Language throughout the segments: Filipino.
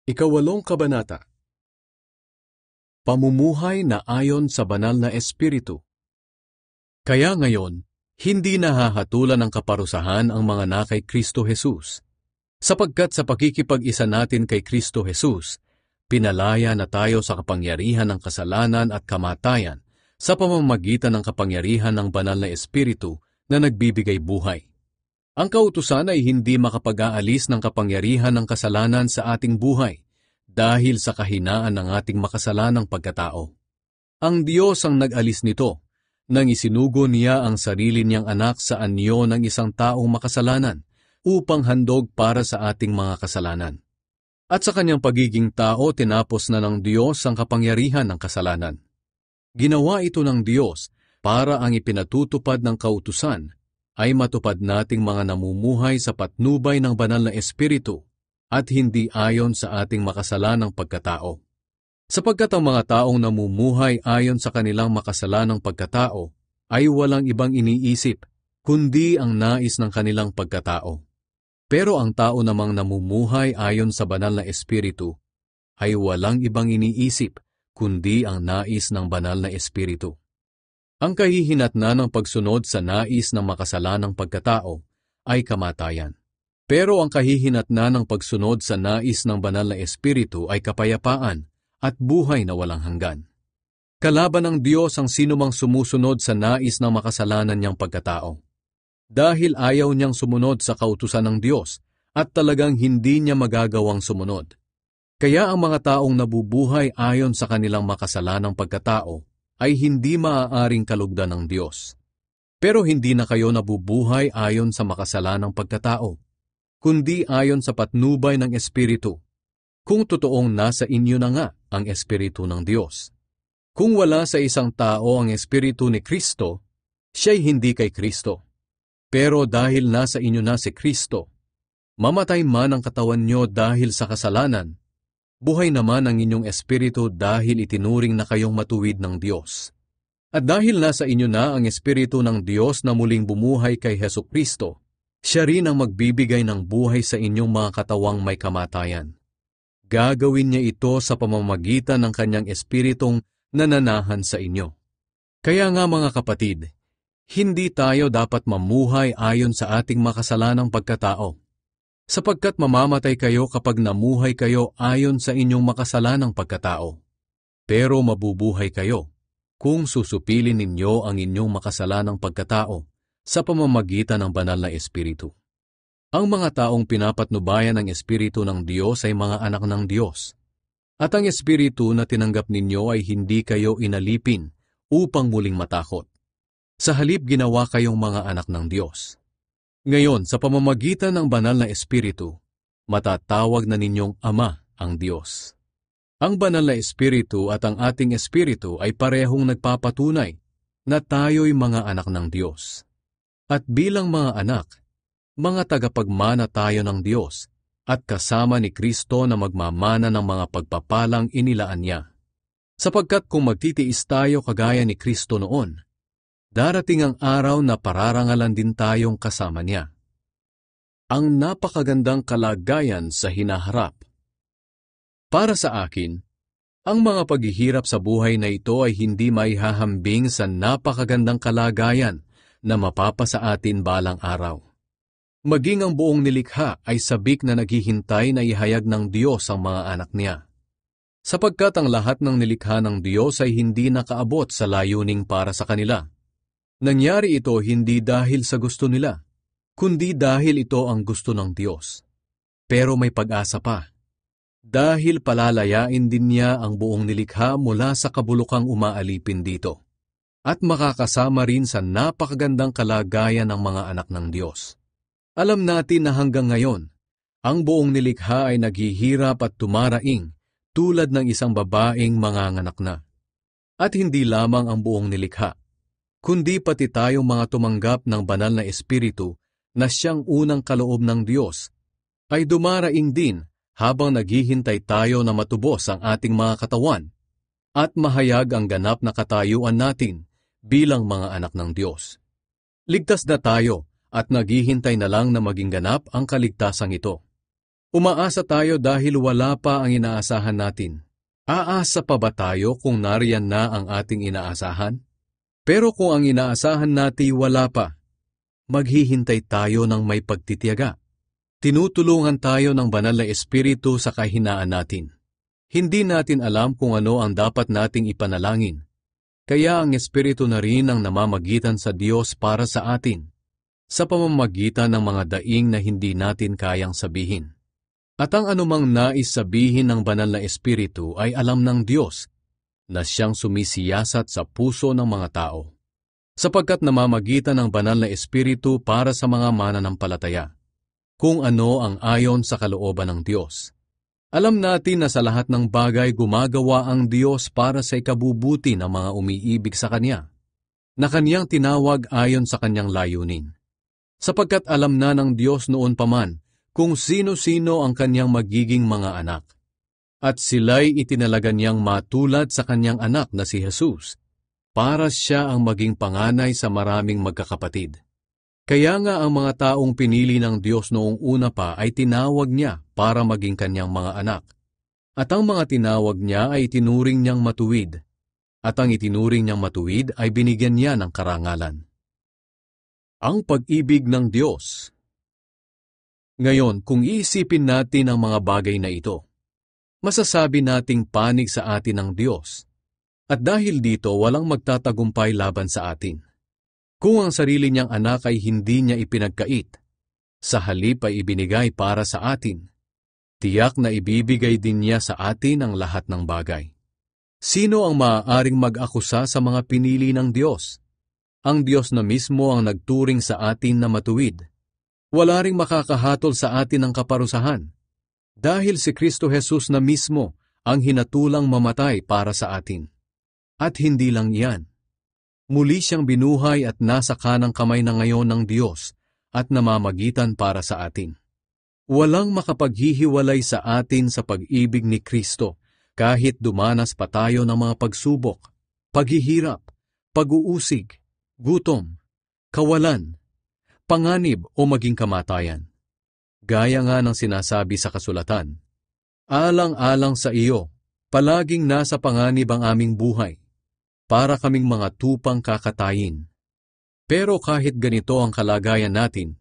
Ikawalong kabanata. Pamumuhay na ayon sa banal na espiritu. Kaya ngayon, hindi nahahatulan ng kaparusahan ang mga na kay Kristo Jesus, sapagkat sa pakikipag-isa natin kay Kristo Jesus, pinalaya na tayo sa kapangyarihan ng kasalanan at kamatayan sa pamamagitan ng kapangyarihan ng banal na espiritu na nagbibigay buhay. Ang kautusan ay hindi makapag-aalis ng kapangyarihan ng kasalanan sa ating buhay dahil sa kahinaan ng ating makasalanang pagkatao. Ang Diyos ang nag-alis nito nang isinugo niya ang sarili niyang anak sa anyo ng isang taong makasalanan upang handog para sa ating mga kasalanan. At sa kanyang pagiging tao, tinapos na ng Diyos ang kapangyarihan ng kasalanan. Ginawa ito ng Diyos para ang ipinatutupad ng kautusan ay matupad nating mga namumuhay sa patnubay ng banal na espiritu at hindi ayon sa ating makasalanang pagkatao. Sapagkat ang mga taong namumuhay ayon sa kanilang makasalanang pagkatao ay walang ibang iniisip kundi ang nais ng kanilang pagkatao. Pero ang tao namang namumuhay ayon sa banal na espiritu ay walang ibang iniisip kundi ang nais ng banal na espiritu. Ang kahihinatnan ng pagsunod sa nais ng makasalanang pagkatao ay kamatayan. Pero ang kahihinatnan ng pagsunod sa nais ng banal na espiritu ay kapayapaan at buhay na walang hanggan. Kalaban ng Diyos ang sinumang sumusunod sa nais ng makasalanan niyang pagkatao. Dahil ayaw niyang sumunod sa kautusan ng Diyos at talagang hindi niya magagawang sumunod. Kaya ang mga taong nabubuhay ayon sa kanilang makasalanang pagkatao ay hindi maaaring kalugdan ng Diyos. Pero hindi na kayo nabubuhay ayon sa makasalanang pagkatao, kundi ayon sa patnubay ng Espiritu, kung totoong nasa inyo na nga ang Espiritu ng Diyos. Kung wala sa isang tao ang Espiritu ni Kristo, siya'y hindi kay Kristo. Pero dahil nasa inyo na si Kristo, mamatay man ang katawan nyo dahil sa kasalanan, buhay naman ang inyong espiritu dahil itinuring na kayong matuwid ng Diyos. At dahil nasa inyo na ang espiritu ng Diyos na muling bumuhay kay Hesukristo, siya rin ang magbibigay ng buhay sa inyong mga katawang may kamatayan. Gagawin niya ito sa pamamagitan ng kanyang espiritong nananahan sa inyo. Kaya nga mga kapatid, hindi tayo dapat mamuhay ayon sa ating makasalanang pagkatao, sapagkat mamamatay kayo kapag namuhay kayo ayon sa inyong makasalanang pagkatao. Pero mabubuhay kayo kung susupilin ninyo ang inyong makasalanang pagkatao sa pamamagitan ng banal na espiritu. Ang mga taong pinapatnubayan ng espiritu ng Diyos ay mga anak ng Diyos. At ang espiritu na tinanggap ninyo ay hindi kayo inalipin upang muling matakot. Sa halip ginawa kayong mga anak ng Diyos. Ngayon, sa pamamagitan ng banal na espiritu, matatawag na ninyong Ama ang Diyos. Ang banal na espiritu at ang ating espiritu ay parehong nagpapatunay na tayo'y mga anak ng Diyos. At bilang mga anak, mga tagapagmana tayo ng Diyos at kasama ni Kristo na magmamana ng mga pagpapalang inilaan niya. Sapagkat kung magtitiis tayo kagaya ni Kristo noon, darating ang araw na pararangalan din tayong kasama niya. Ang napakagandang kalagayan sa hinaharap. Para sa akin, ang mga paghihirap sa buhay na ito ay hindi maihahambing sa napakagandang kalagayan na mapapasa atin balang araw. Maging ang buong nilikha ay sabik na naghihintay na ihayag ng Diyos ang mga anak niya. Sapagkat ang lahat ng nilikha ng Diyos ay hindi nakaabot sa layuning para sa kanila. Nangyari ito hindi dahil sa gusto nila, kundi dahil ito ang gusto ng Diyos. Pero may pag-asa pa. Dahil palalayain din niya ang buong nilikha mula sa kabulukang umaalipin dito. At makakasama rin sa napakagandang kalagayan ng mga anak ng Diyos. Alam natin na hanggang ngayon, ang buong nilikha ay naghihirap at tumaraing tulad ng isang babaeng manganganak na. At hindi lamang ang buong nilikha, kundi pati tayong mga tumanggap ng banal na espiritu na siyang unang kaloob ng Diyos, ay dumaraing din habang naghihintay tayo na matubos ang ating mga katawan at mahayag ang ganap na katayuan natin bilang mga anak ng Diyos. Ligtas na tayo at naghihintay na lang na maging ganap ang kaligtasang ito. Umaasa tayo dahil wala pa ang inaasahan natin. Aasa pa ba tayo kung nariyan na ang ating inaasahan? Pero kung ang inaasahan natin wala pa, maghihintay tayo ng may pagtitiyaga. Tinutulungan tayo ng banal na Espiritu sa kahinaan natin. Hindi natin alam kung ano ang dapat nating ipanalangin. Kaya ang Espiritu na rin ang namamagitan sa Diyos para sa atin, sa pamamagitan ng mga daing na hindi natin kayang sabihin. At ang anumang nais sabihin ng banal na Espiritu ay alam ng Diyos na siyang sumisiyasat sa puso ng mga tao, sapagkat namamagitan ng banal na Espiritu para sa mga mananampalataya, kung ano ang ayon sa kalooban ng Diyos. Alam natin na sa lahat ng bagay gumagawa ang Diyos para sa ikabubuti ng mga umiibig sa Kanya, na Kanyang tinawag ayon sa Kanyang layunin. Sapagkat alam na ng Diyos noon pa man kung sino-sino ang Kanyang magiging mga anak. At sila'y itinalaga Niyang matulad sa Kanyang anak na si Jesus, para siya ang maging panganay sa maraming magkakapatid. Kaya nga ang mga taong pinili ng Diyos noong una pa ay tinawag Niya para maging Kanyang mga anak. At ang mga tinawag Niya ay itinuring Niyang matuwid, at ang itinuring Niyang matuwid ay binigyan Niya ng karangalan. Ang pag-ibig ng Diyos. Ngayon, kung iisipin natin ang mga bagay na ito, masasabi nating panig sa atin ng Diyos. At dahil dito, walang magtatagumpay laban sa atin. Kung ang sarili niyang anak ay hindi niya ipinagkait, sa halip ay ibinigay para sa atin, tiyak na ibibigay din niya sa atin ang lahat ng bagay. Sino ang maaaring mag-akusa sa mga pinili ng Diyos? Ang Diyos na mismo ang nagturing sa atin na matuwid. Wala ring makakahatol sa atin ng kaparusahan, dahil si Kristo Jesus na mismo ang hinatulang mamatay para sa atin. At hindi lang iyan. Muli siyang binuhay at nasa kanang kamay na ngayon ng Diyos at namamagitan para sa atin. Walang makapaghihiwalay sa atin sa pag-ibig ni Kristo kahit dumanas pa tayo ng mga pagsubok, paghihirap, pag-uusig, gutom, kawalan, panganib o maging kamatayan. Gaya nga ng sinasabi sa kasulatan, alang-alang sa iyo, palaging nasa panganib ang aming buhay, para kaming mga tupang kakatayin. Pero kahit ganito ang kalagayan natin,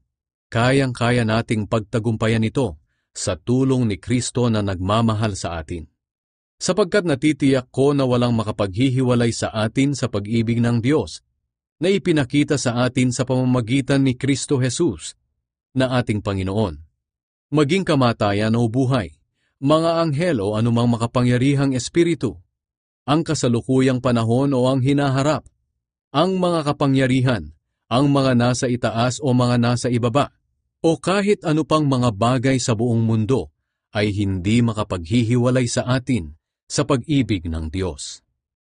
kayang-kaya nating pagtagumpayan ito sa tulong ni Kristo na nagmamahal sa atin. Sapagkat natitiyak ko na walang makapaghihiwalay sa atin sa pag-ibig ng Diyos, na ipinakita sa atin sa pamamagitan ni Kristo Jesus, na ating Panginoon. Maging kamatayan o buhay, mga anghel o anumang makapangyarihang espiritu, ang kasalukuyang panahon o ang hinaharap, ang mga kapangyarihan, ang mga nasa itaas o mga nasa ibaba, o kahit ano pang mga bagay sa buong mundo, ay hindi makapaghihiwalay sa atin sa pag-ibig ng Diyos.